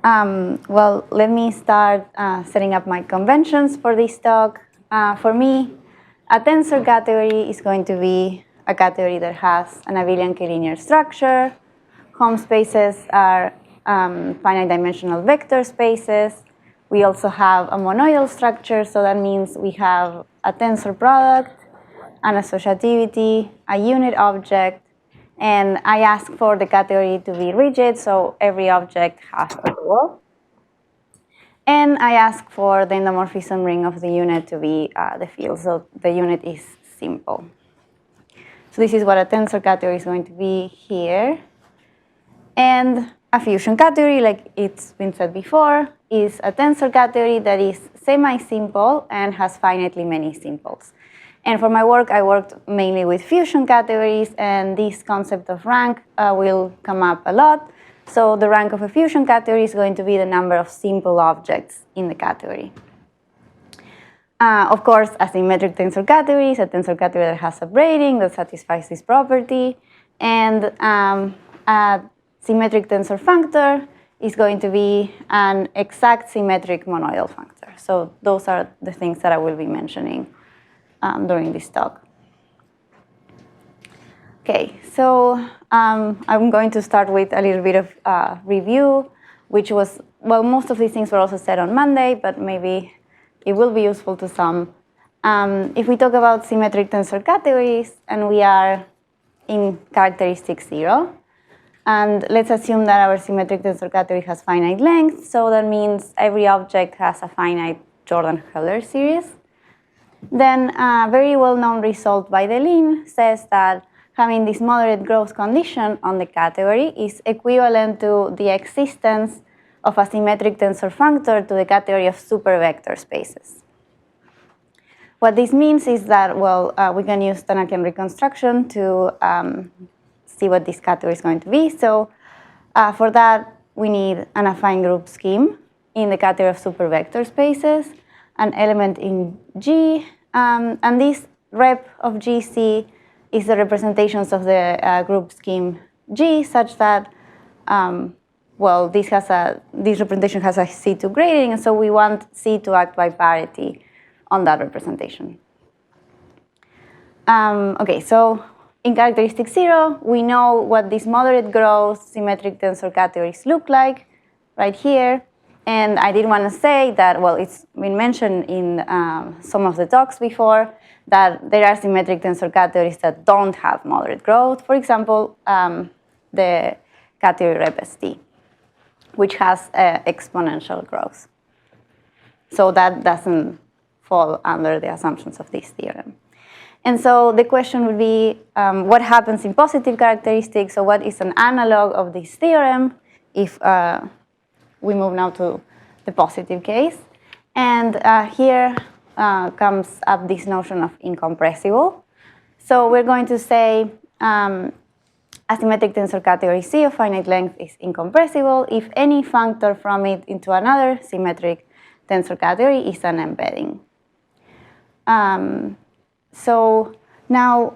Well, let me start setting up my conventions for this talk. For me, a tensor category is going to be a category that has an abelian k-linear structure. Home spaces are finite dimensional vector spaces. We also have a monoidal structure, so that means we have a tensor product, an associativity, a unit object, and I ask for the category to be rigid, so every object has a dual. And I ask for the endomorphism ring of the unit to be the field, so the unit is simple. So this is what a tensor category is going to be here. And a fusion category, like it's been said before, is a tensor category that is semi-simple and has finitely many simples. And for my work, I worked mainly with fusion categories, and this concept of rank will come up a lot. So the rank of a fusion category is going to be the number of simple objects in the category. Of course, a symmetric tensor category is a tensor category that has a braiding that satisfies this property. And a symmetric tensor functor is going to be an exact symmetric monoidal functor. So those are the things that I will be mentioning during this talk. Okay, so I'm going to start with a little bit of review, which was, well, most of these things were also said on Monday, but maybe it will be useful to some. If we talk about symmetric tensor categories, and we are in characteristic 0, and let's assume that our symmetric tensor category has finite length, so that means every object has a finite Jordan-Heller series. Then a very well-known result by Verlinde says that having this moderate growth condition on the category is equivalent to the existence of a symmetric tensor functor to the category of supervector spaces. What this means is that, well, we can use Tannakian reconstruction to see what this category is going to be. So for that, we need an affine group scheme in the category of supervector spaces, an element in G, and this rep of GC is the representations of the group scheme G, such that, well, this representation has a C2 grading, and so we want C to act by parity on that representation. Okay, so in characteristic 0, we know what these moderate growth symmetric tensor categories look like right here. And I did want to say that, well, it's been mentioned in some of the talks before that there are symmetric tensor categories that don't have moderate growth. For example, the category rep ST, which has exponential growth. So that doesn't fall under the assumptions of this theorem. And so the question would be, what happens in positive characteristics? So what is an analog of this theorem if we move now to the positive case? And here comes up this notion of incompressible. So we're going to say a symmetric tensor category C of finite length is incompressible if any functor from it into another symmetric tensor category is an embedding. So now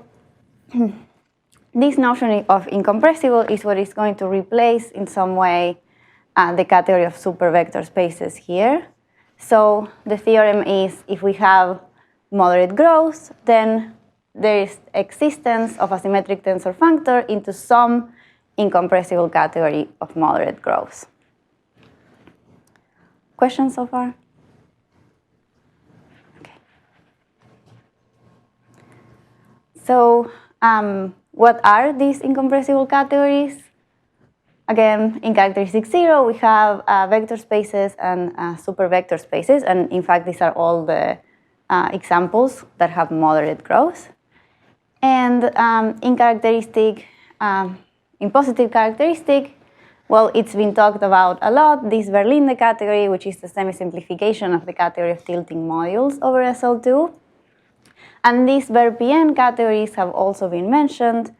this notion of incompressible is what is going to replace in some way the category of supervector spaces here. So the theorem is if we have moderate growth, then there is existence of a symmetric tensor functor into some incompressible category of moderate growth. Questions so far? Okay. So what are these incompressible categories? Again, in characteristic 0, we have vector spaces and supervector spaces. And in fact, these are all the examples that have moderate growth. And in characteristic, in positive characteristic, well, it's been talked about a lot, this Verlinde category, which is the semi-simplification of the category of tilting modules over SL2. And these VerPN categories have also been mentioned.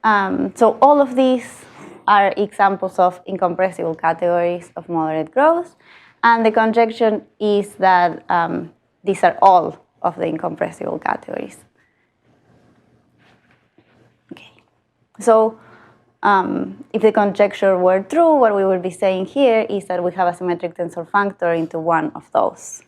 So all of these are examples of incompressible categories of moderate growth. And the conjecture is that these are all of the incompressible categories. Okay. So if the conjecture were true, what we would be saying here is that we have a symmetric tensor functor into one of those.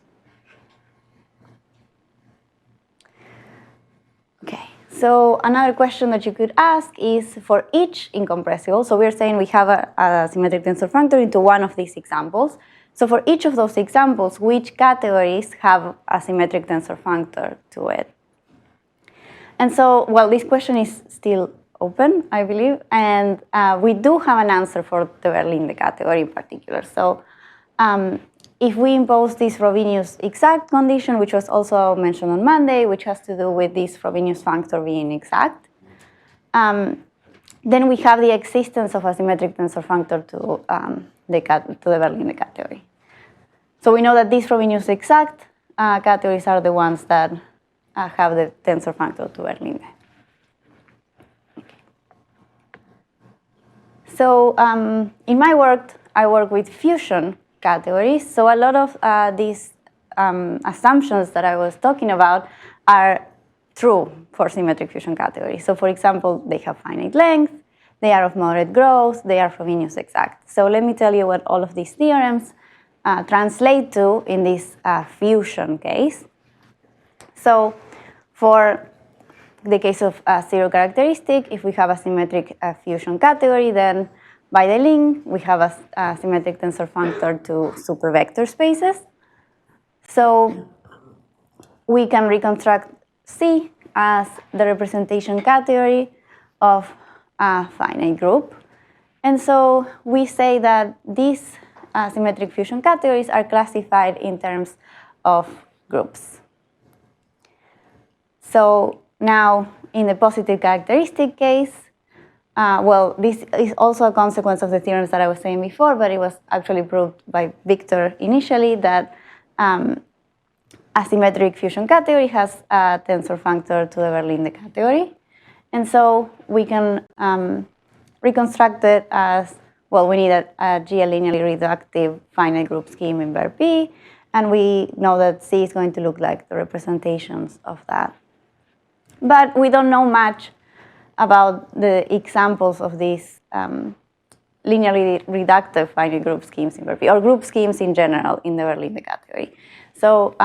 Okay, so another question that you could ask is for each incompressible. So we're saying we have a symmetric tensor functor into one of these examples. So for each of those examples, which categories have a symmetric tensor functor to it? And so, well, this question is still open, I believe, and we do have an answer for the Verlinde category in particular. So if we impose this Frobenius exact condition, which was also mentioned on Monday, which has to do with this Frobenius functor being exact, then we have the existence of a symmetric tensor functor to the Verlinde category. So we know that these Frobenius exact categories are the ones that have the tensor functor to Verlinde. So in my work, I work with fusion categories. So a lot of these assumptions that I was talking about are true for symmetric fusion categories. So for example, they have finite length, they are of moderate growth, they are Frobenius exact. So let me tell you what all of these theorems translate to in this fusion case. So for the case of zero characteristic, if we have a symmetric fusion category, then by the link, we have a symmetric tensor functor to supervector spaces. So we can reconstruct C as the representation category of a finite group. And so we say that these symmetric fusion categories are classified in terms of groups. So now, in the positive characteristic case, well, this is also a consequence of the theorems that I was saying before, but it was actually proved by Victor initially that a symmetric fusion category has a tensor functor to the Verlinde category. And so we can reconstruct it as, well, we need a G linearly reductive finite group scheme in Ver P, and we know that C is going to look like the representations of that. But we don't know much about the examples of these linearly reductive finite group schemes in Ver P, or group schemes in general in the Verlinde category. So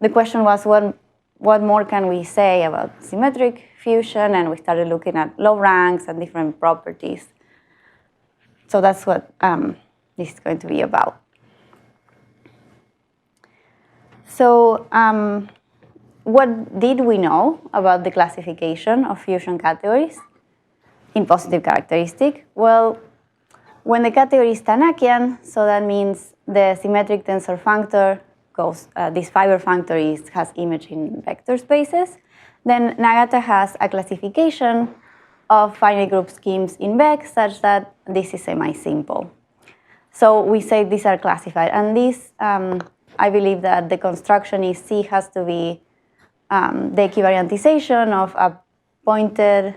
the question was, what more can we say about symmetric fusion? And we started looking at low ranks and different properties. So that's what this is going to be about. So what did we know about the classification of fusion categories in positive characteristic? Well, when the category is Tannakian, so that means the symmetric tensor functor goes, this fiber functor has image in vector spaces, then Nagata has a classification of finite group schemes in VEC such that this is semi-simple. So we say these are classified, and this, I believe that the construction is C has to be the equivariantization of a pointed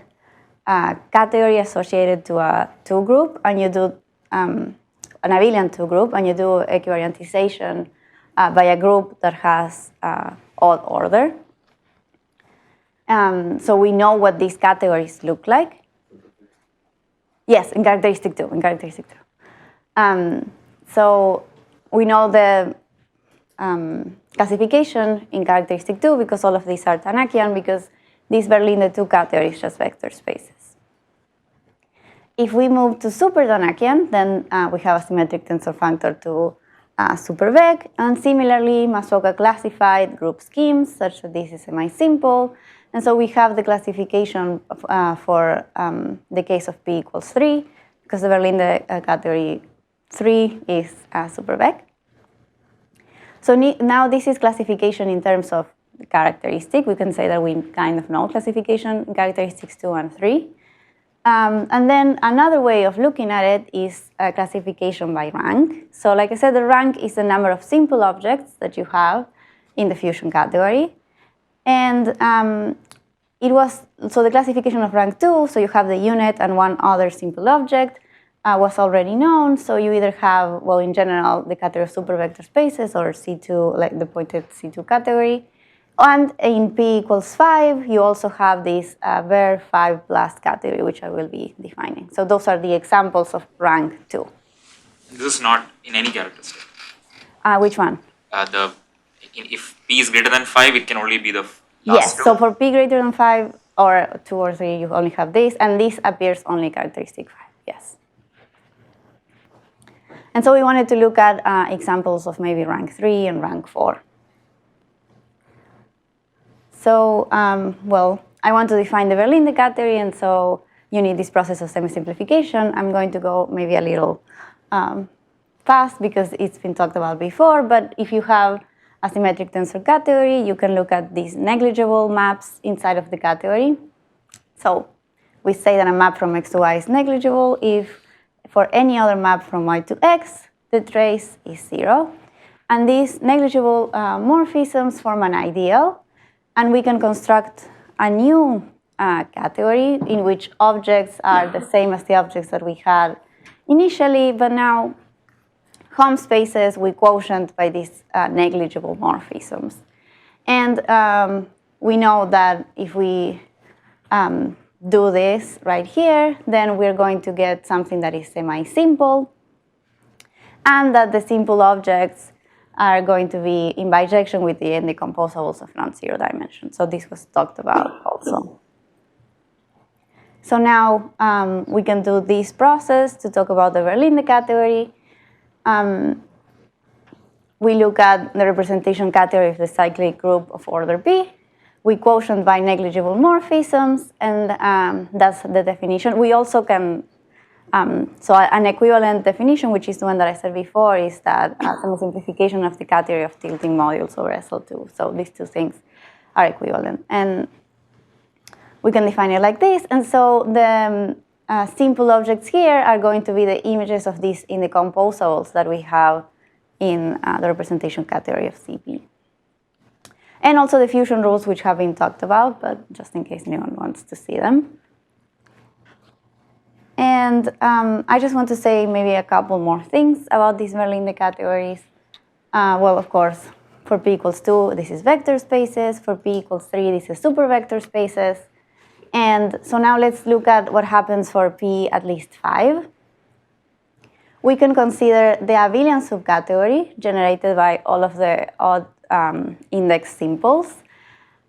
category associated to a 2 group, and you do an abelian 2 group, and you do equivariantization by a group that has odd order. So we know what these categories look like. Yes, in characteristic 2, so we know the classification in characteristic 2 because all of these are Tannakian, because these Verlinde 2 category is just vector spaces. If we move to super-Tannakian, then we have a symmetric tensor functor to supervec, and similarly, Masoka classified group schemes such that this is semi-simple, and so we have the classification for the case of P equals 3, because the Verlinde category 3 is supervec. So now this is classification in terms of characteristic. We can say that we kind of know classification in characteristics 2 and 3. And then another way of looking at it is classification by rank. So like I said, the rank is the number of simple objects that you have in the fusion category. And so the classification of rank 2, so you have the unit and one other simple object, was already known. So you either have, well, in general, the category of supervector spaces or C2, like the pointed C2 category. And in P equals 5, you also have this var 5 plus category, which I will be defining. So those are the examples of rank 2. This is not in any characteristic. Which one? If P is greater than 5, it can only be the last yes, two. So for P greater than 5 or 2 or 3, you only have this, and this appears only characteristic 5, yes. And so we wanted to look at examples of maybe rank 3 and rank 4. So, well, I want to define the Verlinde category, and so you need this process of semi-simplification. I'm going to go maybe a little fast because it's been talked about before, but if you have a symmetric tensor category, you can look at these negligible maps inside of the category. So we say that a map from x to y is negligible if for any other map from y to x, the trace is 0. And these negligible morphisms form an ideal, and we can construct a new category in which objects are the same as the objects that we had initially, but now home spaces we quotient by these negligible morphisms. And we know that if we do this right here, then we're going to get something that is semi-simple, and that the simple objects are going to be in bijection with the indecomposables of non-zero dimension. So this was talked about also. So now we can do this process to talk about the Verlinde category. We look at the representation category of the cyclic group of order B. We quotient by negligible morphisms, and that's the definition. We also can, so an equivalent definition, which is the one that I said before, is that semi-simplification of the category of tilting modules over SL2. So these two things are equivalent. And we can define it like this. And so the simple objects here are going to be the images of these indecomposables that we have in the representation category of CP. And also the fusion rules, which have been talked about, but just in case anyone wants to see them. And I just want to say maybe a couple more things about these Verlinde categories. Well, of course, for P equals 2, this is vector spaces. For P equals 3, this is super vector spaces. And so now let's look at what happens for P at least 5. We can consider the abelian subcategory generated by all of the odd index simples.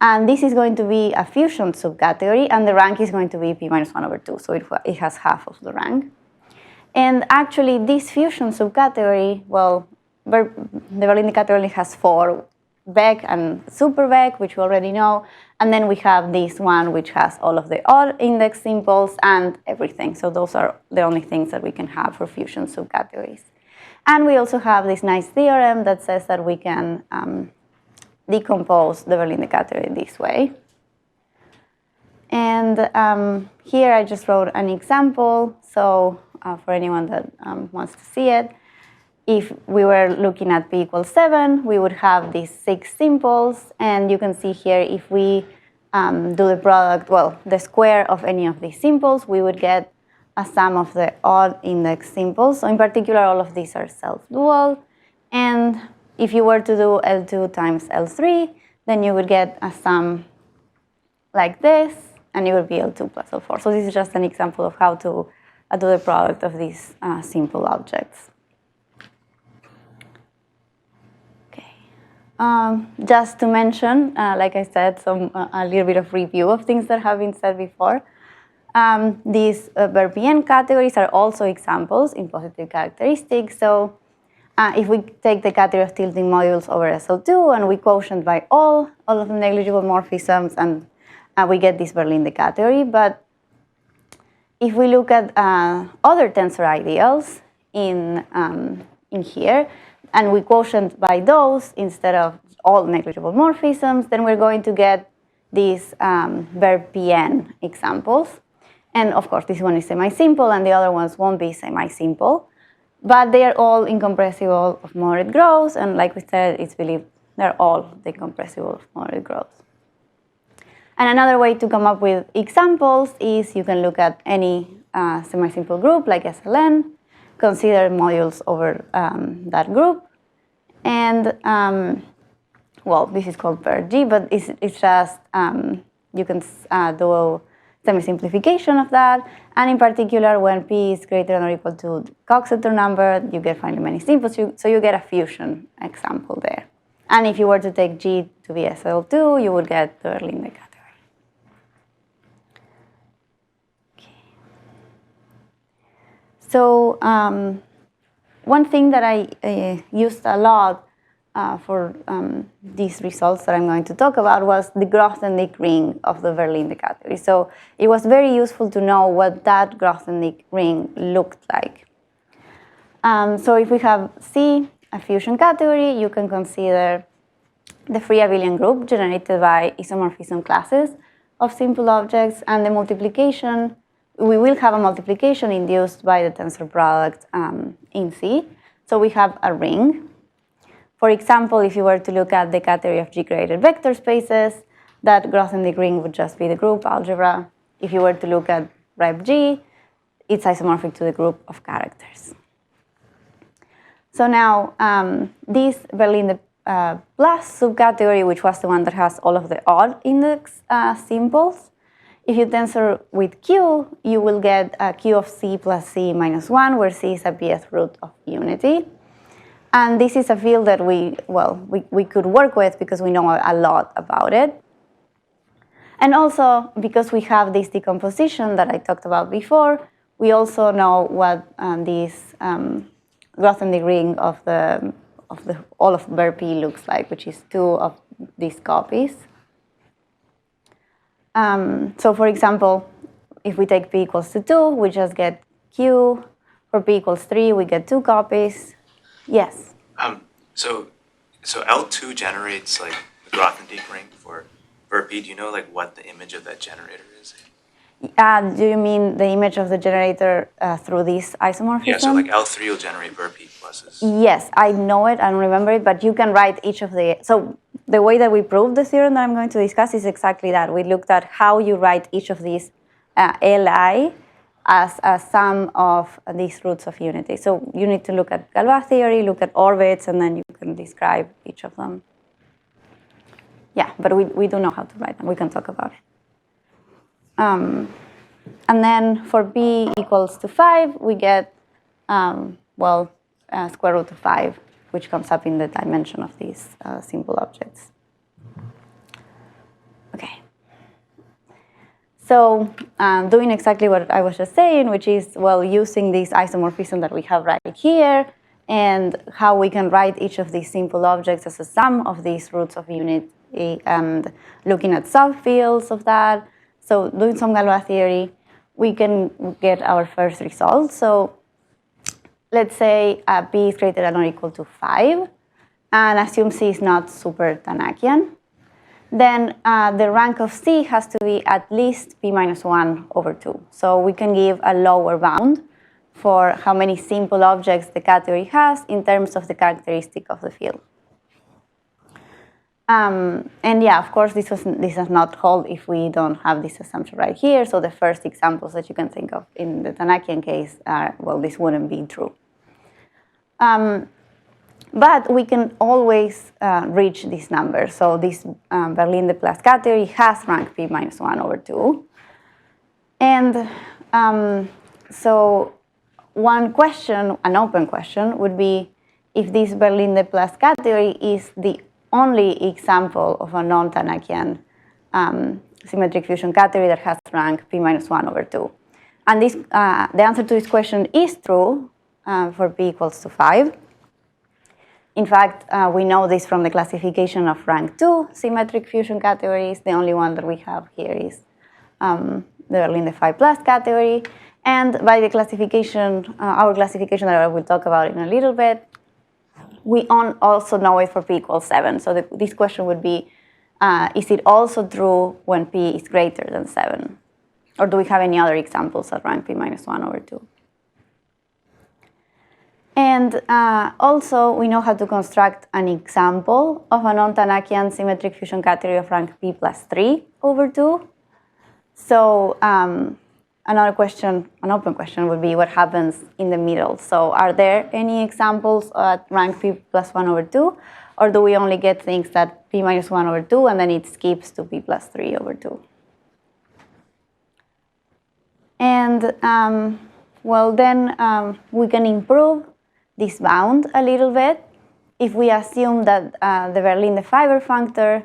And this is going to be a fusion subcategory, and the rank is going to be P minus 1 over 2, so it has half of the rank. And actually, this fusion subcategory, well, the Verlinde category has 4, vec and super vec, which we already know, and then we have this one, which has all of the odd index simples and everything. So those are the only things that we can have for fusion subcategories. And we also have this nice theorem that says that we can decompose the Verlinde category this way. And here I just wrote an example. So for anyone that wants to see it, if we were looking at P equals 7, we would have these 6 simples. And you can see here, if we do the product, well, the square of any of these simples, we would get a sum of the odd index simples. So in particular, all of these are self-dual. And if you were to do L2 times L3, then you would get a sum like this, and it would be L2 plus L4. So this is just an example of how to do the product of these simple objects. Okay. Just to mention, like I said, a little bit of review of things that have been said before. These Verpn categories are also examples in positive characteristics. So if we take the category of tilting modules over SL2 and we quotient by all of the negligible morphisms, and we get this Verlinde category. But if we look at other tensor ideals in here, and we quotient by those instead of all negligible morphisms, then we're going to get these Verpn examples. And of course, this one is semi-simple, and the other ones won't be semi-simple. But they are all incompressible of moderate growth, and like we said, it's believed they're all decompressible of moderate growth. And another way to come up with examples is you can look at any semi-simple group like SLN, consider modules over that group, and well, this is called G, but it's just, you can do a semi-simplification of that. And in particular, when P is greater than or equal to the Coxeter number, you get finally many simples, so you get a fusion example there. And if you were to take G to be SL2, you would get the Verlinde category. Okay. So one thing that I used a lot for these results that I'm going to talk about was the Grothendieck ring of the Verlinde category. So it was very useful to know what that Grothendieck ring looked like. So if we have C, a fusion category, you can consider the free abelian group generated by isomorphism classes of simple objects, and the multiplication, we will have a multiplication induced by the tensor product in C. So we have a ring. For example, if you were to look at the category of G-graded vector spaces, that Grothendieck ring would just be the group algebra. If you were to look at rep G, it's isomorphic to the group of characters. So now, this Verlinde plus subcategory, which was the one that has all of the odd index simples, if you tensor with Q, you will get a Q of C plus C minus 1, where C is a pth root of unity. And this is a field that we could work with because we know a lot about it. And also, because we have this decomposition that I talked about before, we also know what this Grothendieck ring of all of Ver P looks like, which is 2 of these copies. So for example, if we take P equals to 2, we just get Q. For P equals 3, we get 2 copies. Yes? So L2 generates like the Grothendieck ring for P. Do you know like what the image of that generator is? Do you mean the image of the generator through this isomorphism? Yeah, so like L3 will generate P pluses. Yes, I know it, I don't remember it, but you can write each of the... So the way that we proved the theorem that I'm going to discuss is exactly that. We looked at how you write each of these Li as a sum of these roots of unity. So you need to look at Galois theory, look at orbits, and then you can describe each of them. Yeah, but we do know how to write them. We can talk about it. And then for P equals to 5, we get, square root of 5, which comes up in the dimension of these simple objects. Okay. So doing exactly what I was just saying, which is, using this isomorphism that we have right here, and how we can write each of these simple objects as a sum of these roots of unity, and looking at subfields of that. So doing some Galois theory, we can get our first result. So let's say P is greater than or equal to 5, and assume C is not super-Tannakian. Then the rank of C has to be at least P minus 1 over 2. So we can give a lower bound for how many simple objects the category has in terms of the characteristic of the field. And yeah, of course, this does not hold if we don't have this assumption right here. So the first examples that you can think of in the Tannakian case are, this wouldn't be true. But we can always reach this number. So this Verlinde plus category has rank P minus 1 over 2. And so one question, an open question, would be if this Verlinde plus category is the only example of a non-Tannakian symmetric fusion category that has rank P minus 1 over 2. And this, the answer to this question is true for P equals to 5. In fact, we know this from the classification of rank 2 symmetric fusion categories. The only one that we have here is the Verlinde 5 plus category. And by the classification, our classification that I will talk about in a little bit, we also know it for P equals 7. So this question would be, is it also true when P is greater than 7? Or do we have any other examples of rank P minus 1 over 2? And also, we know how to construct an example of a non-Tannakian symmetric fusion category of rank P plus 3 over 2. So another question, an open question, would be what happens in the middle. So are there any examples at rank P plus 1 over 2? or do we only get things that p minus 1 over 2, and then it skips to p plus 3 over 2? And well, then we can improve this bound a little bit if we assume that the Verlinde fiber functor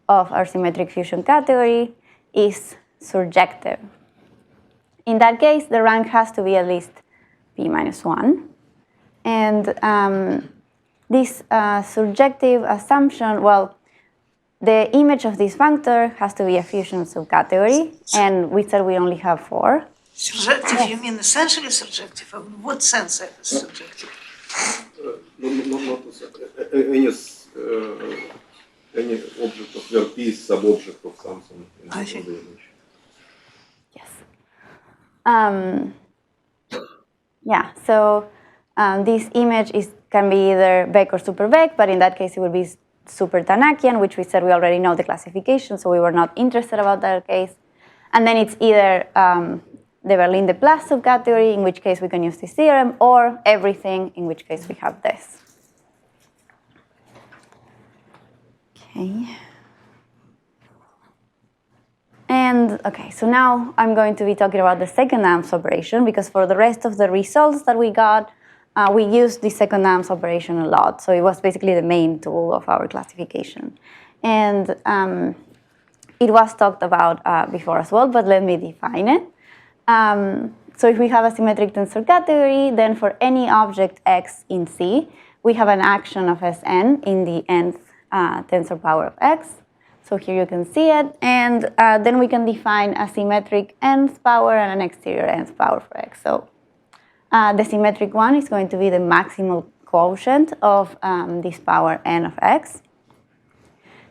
of our symmetric fusion category is surjective. In that case, the rank has to be at least p minus 1. And this surjective assumption, well, the image of this functor has to be a fusion subcategory, and we said we only have 4. Surjective, yes. You mean essentially subjective? In what sense it is subjective? Any object of where P is sub-object of something in the image. Yes. Yeah, so this image can be either Beck or super Beck, but in that case it would be super-Tannakian, which we said we already know the classification, so we were not interested about that case. And then it's either the Verlinde plus subcategory, in which case we can use this theorem, or everything, in which case we have this. Okay. And okay, so now I'm going to be talking about the second AMS operation, because for the rest of the results that we got, we used the second AMS operation a lot. So it was basically the main tool of our classification. And it was talked about before as well, but let me define it. So if we have a symmetric tensor category, then for any object x in C, we have an action of Sn in the nth tensor power of x. So here you can see it. And then we can define a symmetric nth power and an exterior nth power for x. So the symmetric one is going to be the maximal quotient of this power n of x,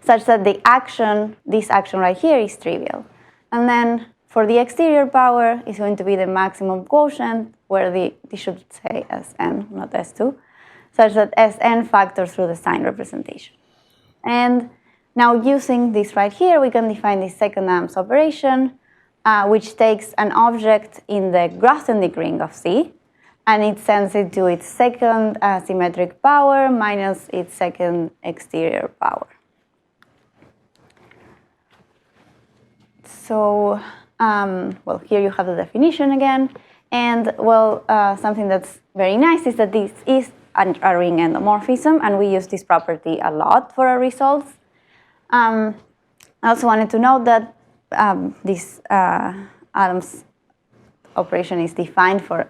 such that the action, this action right here, is trivial. And then for the exterior power, is going to be the maximum quotient, where this should say Sn, not S2, such that Sn factors through the sign representation. And now using this right here, we can define the second AMS operation, which takes an object in the Grothendieck ring of C, and it sends it to its second symmetric power minus its second exterior power. So, well, here you have the definition again. And, well, something that's very nice is that this is a ring endomorphism, and we use this property a lot for our results. I also wanted to note that this Adams operation is defined for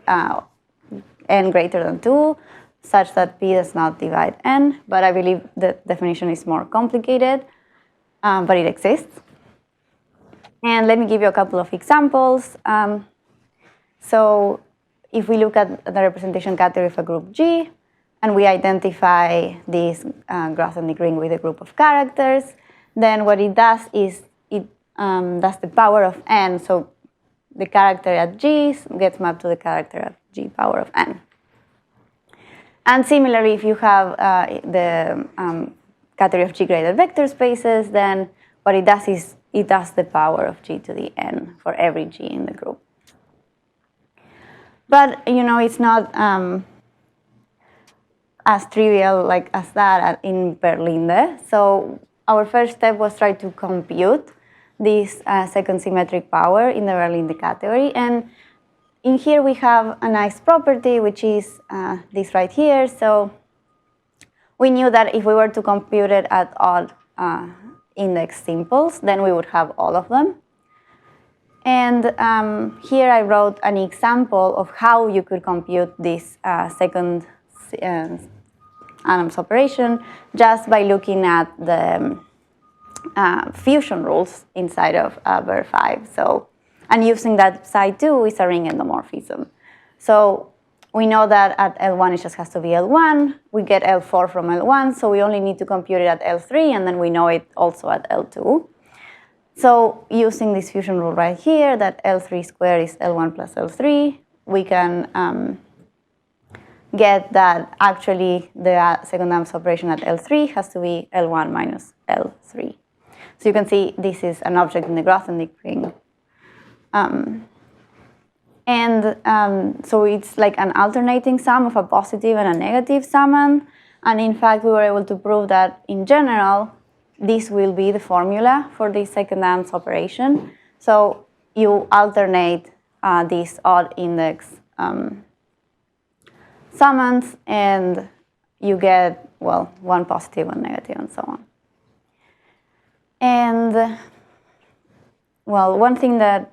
n greater than 2, such that p does not divide n, but I believe the definition is more complicated, but it exists. And let me give you a couple of examples. So if we look at the representation category of a group G, and we identify this Grothendieck ring with a group of characters, then what it does is it does the power of n. So the character at G gets mapped to the character at G power of n. And similarly, if you have the category of G-graded vector spaces, then what it does is it does the power of G to the n for every G in the group. But, you know, it's not as trivial like as that in Verlinde. So our first step was try to compute this second symmetric power in the Verlinde category. And in here we have a nice property, which is this right here. So we knew that if we were to compute it at all index simples, then we would have all of them. And here I wrote an example of how you could compute this second Adams operation just by looking at the fusion rules inside of Ver5. So, and using that psi 2 is a ring endomorphism. So we know that at L1 it just has to be L1. We get L4 from L1, so we only need to compute it at L3, and then we know it also at L2. So using this fusion rule right here, that L3 squared is L1 plus L3, we can get that actually the second Adams operation at L3 has to be L1 minus L3. So you can see this is an object in the Grothendieck ring. So it's like an alternating sum of a positive and a negative summand. And in fact, we were able to prove that in general, this will be the formula for the second ANS operation. So you alternate these odd index summands, and you get, well, one positive, one negative, and so on. And, well, one thing that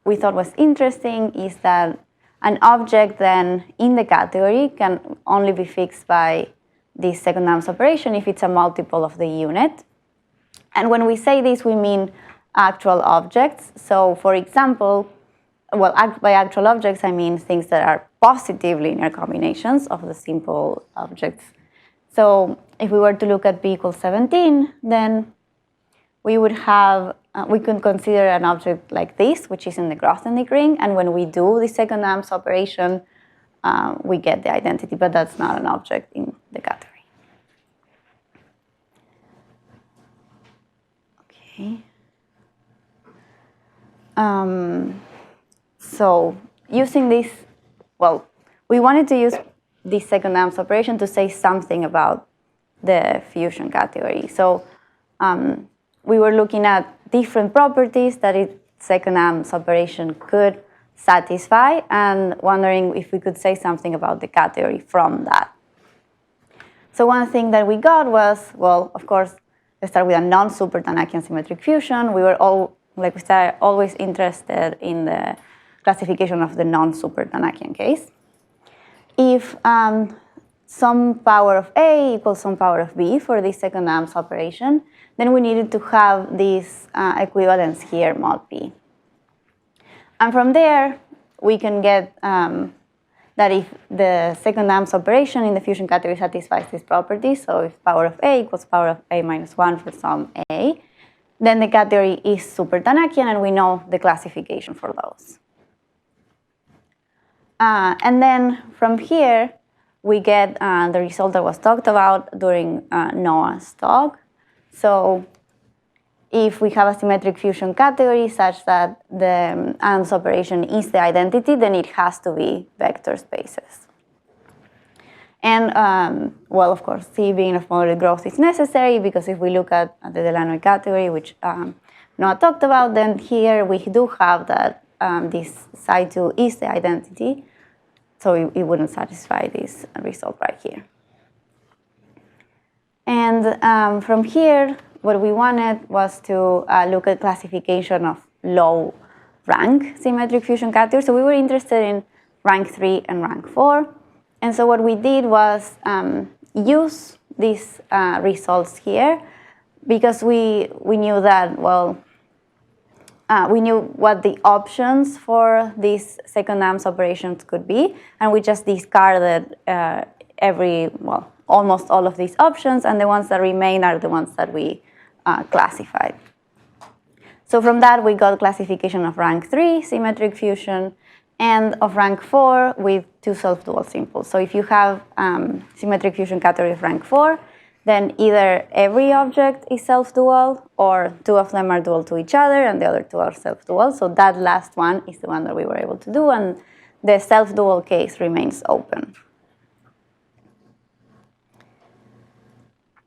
we thought was interesting is that an object then in the category can only be fixed by this second ANS operation if it's a multiple of the unit. And when we say this, we mean actual objects. So, for example, well, by actual objects, I mean things that are positive linear combinations of the simple objects. So if we were to look at p equals 17, then we would have, we could consider an object like this, which is in the Grothendieck ring. And when we do the second ANS operation, we get the identity, but that's not an object in the category. Okay. So using this, well, we wanted to use this second ANS operation to say something about the fusion category. So we were looking at different properties that its second ANS operation could satisfy and wondering if we could say something about the category from that. So one thing that we got was, well, of course, let's start with a non-super-Tannakian symmetric fusion. We were all, like we said, always interested in the classification of the non-super-Tannakian case. If some power of A equals some power of B for this second ANS operation, then we needed to have this equivalence here, mod P. And from there, we can get that if the second ANS operation in the fusion category satisfies this property, so if power of A equals power of A minus 1 for some A, then the category is super-Tannakian, and we know the classification for those. And then from here, we get the result that was talked about during Noah's talk. So if we have a symmetric fusion category such that the ANS operation is the identity, then it has to be vector spaces. And, well, of course, C being of moderate growth is necessary, because if we look at the Delanoy category, which Noah talked about, then here we do have that this psi2 is the identity, so it wouldn't satisfy this result right here. And from here, what we wanted was to look at classification of low rank symmetric fusion categories. So we were interested in rank 3 and rank 4. And so what we did was use these results here, because we knew that, well, we knew what the options for these second ANS operations could be, and we just discarded almost all of these options, and the ones that remain are the ones that we classified. So from that, we got classification of rank 3 symmetric fusion and of rank 4 with two self-dual simples. So if you have symmetric fusion category of rank 4, then either every object is self-dual, or two of them are dual to each other and the other two are self-dual. So that last one is the one that we were able to do, and the self-dual case remains open.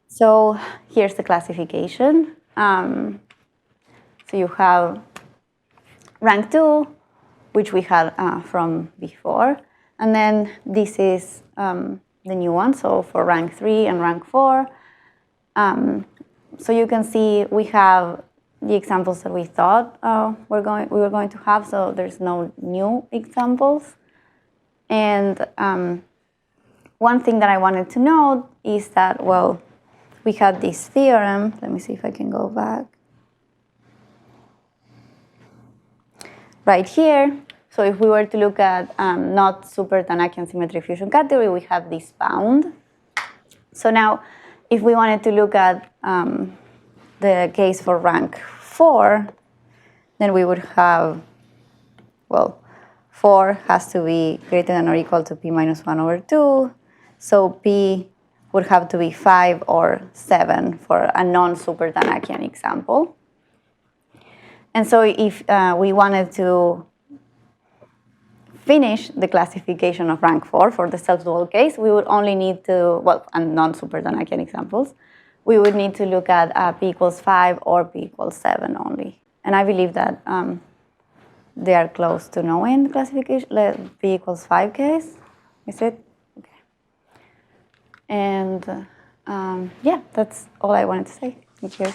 So here's the classification. So you have rank 2, which we had from before. And then this is the new one, so for rank 3 and rank 4. So you can see we have the examples that we thought we were going to have, so there's no new examples. And one thing that I wanted to note is that, well, we had this theorem. Let me see if I can go back. Right here. So if we were to look at not super-Tannakian symmetric fusion category, we have this bound. So now, if we wanted to look at the case for rank 4, then we would have, well, 4 has to be greater than or equal to p minus 1 over 2. So p would have to be 5 or 7 for a non-super-Tannakian example. And so if we wanted to finish the classification of rank 4 for the self-dual case, we would only need to, well, and non-super-Tannakian examples, we would need to look at p equals 5 or p equals 7 only. And I believe that they are close to knowing the classification, p equals 5 case, is it? Okay. And yeah, that's all I wanted to say. Thank you.